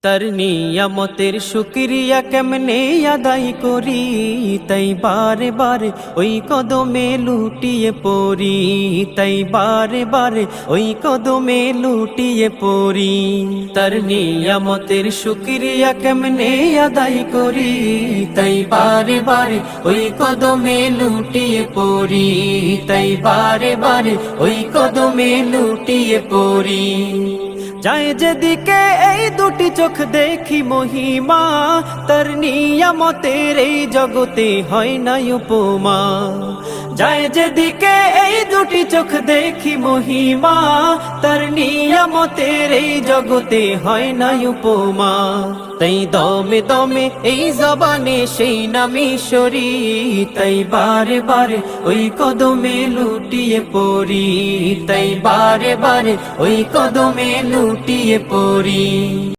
তার নিয়ামতের শুকরিয়া কেমনে আদায় করি, তাই বারে বারে ওই কদমে লুটিয়ে পড়ি, তাই বারে বারে ওই কদমে লুটিয়ে পড়ি। তার নিয়ামতের শুকরিয়া কেমনে আদায় করি, তাই বারে বারে ওই কদমে লুটিয়ে পড়ি, তাই বারে বারে ওই কদমে লুটিয়ে পড়ি। যায় যেদিকে এই দুটি চোখ দেখি মহিমা, তার নিয়ামতের এই জগতে হয় না উপমা। যায় যেদিকে এই দুটি চোখ দেখি মহিমা, তার নিয়ামতের এই জগতে হয় না উপমা। তাই দমে দমে এই জবানে সেই নামে সরি, তাই বারে বারে ওই কদমে লুটিয়ে পড়ি, তাই বারে বারে ওই কদমে লুটিয়ে পড়ি।